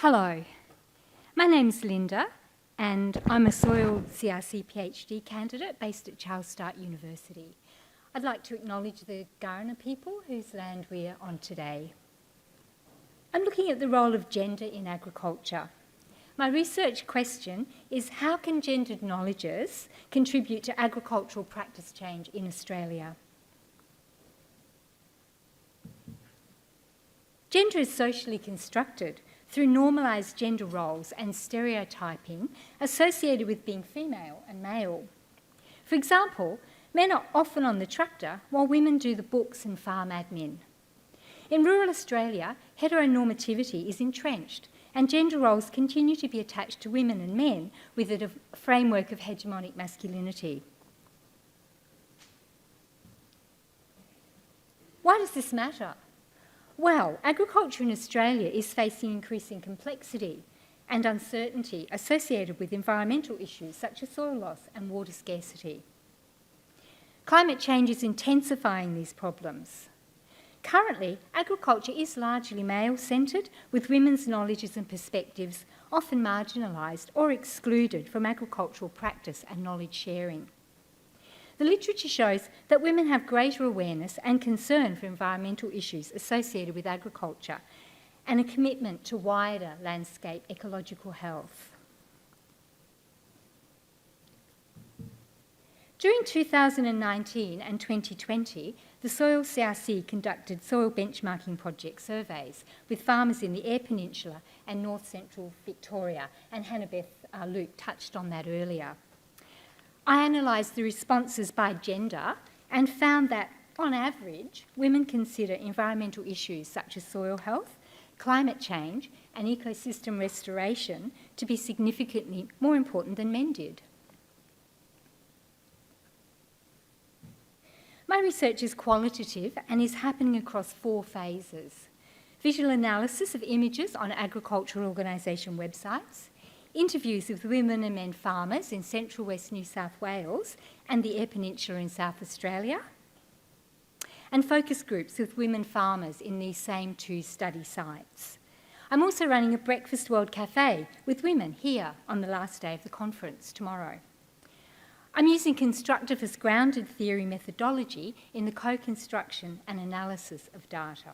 Hello, my name's Linda and I'm a soil CRC PhD candidate based at Charles Sturt University. I'd like to acknowledge the Kaurna people whose land we're on today. I'm looking at the role of gender in agriculture. My research question is how can gendered knowledges contribute to agricultural practice change in Australia? Gender is socially constructed through normalised gender roles and stereotyping associated with being female and male. For example, men are often on the tractor while women do the books and farm admin. In rural Australia, heteronormativity is entrenched and gender roles continue to be attached to women and men within a framework of hegemonic masculinity. Why does this matter? Well, agriculture in Australia is facing increasing complexity and uncertainty associated with environmental issues such as soil loss and water scarcity. Climate change is intensifying these problems. Currently, agriculture is largely male-centred, with women's knowledges and perspectives often marginalised or excluded from agricultural practice and knowledge sharing. The literature shows that women have greater awareness and concern for environmental issues associated with agriculture and a commitment to wider landscape ecological health. During 2019 and 2020, the Soil CRC conducted soil benchmarking project surveys with farmers in the Eyre Peninsula and north central Victoria, and Hannah-Beth Luke touched on that earlier. I analysed the responses by gender and found that, on average, women consider environmental issues such as soil health, climate change and ecosystem restoration to be significantly more important than men did. My research is qualitative and is happening across 4 phases: visual analysis of images on agricultural organisation websites, interviews with women and men farmers in central west New South Wales and the Eyre Peninsula in South Australia, and focus groups with women farmers in these same 2 study sites. I'm also running a Breakfast World Cafe with women here on the last day of the conference tomorrow. I'm using constructivist grounded theory methodology in the co-construction and analysis of data.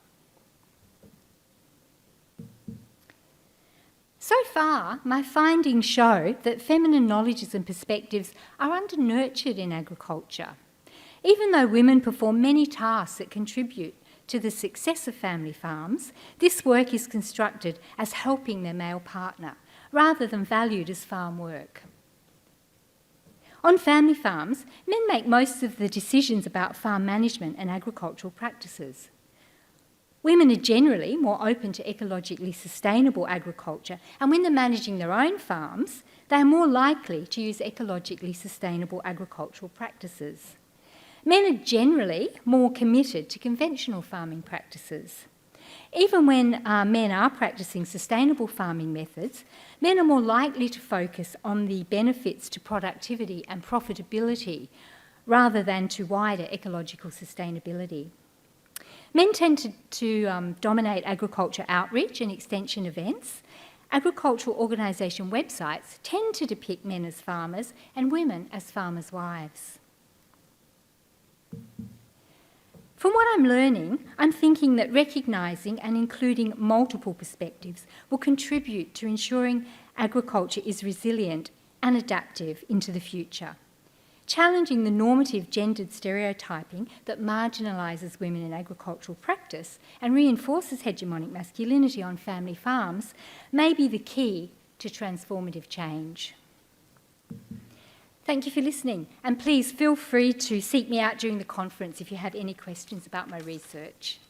So far, my findings show that feminine knowledges and perspectives are under-nurtured in agriculture. Even though women perform many tasks that contribute to the success of family farms, this work is constructed as helping their male partner, rather than valued as farm work. On family farms, men make most of the decisions about farm management and agricultural practices. Women are generally more open to ecologically sustainable agriculture, and when they're managing their own farms, they are more likely to use ecologically sustainable agricultural practices. Men are generally more committed to conventional farming practices. Even when men are practising sustainable farming methods, men are more likely to focus on the benefits to productivity and profitability rather than to wider ecological sustainability. Men tend to dominate agriculture outreach and extension events. Agricultural organisation websites tend to depict men as farmers and women as farmers' wives. From what I'm learning, I'm thinking that recognising and including multiple perspectives will contribute to ensuring agriculture is resilient and adaptive into the future, challenging the normative gendered stereotyping that marginalises women in agricultural practice and reinforces hegemonic masculinity on family farms may be the key to transformative change. Thank you for listening, and please feel free to seek me out during the conference if you have any questions about my research.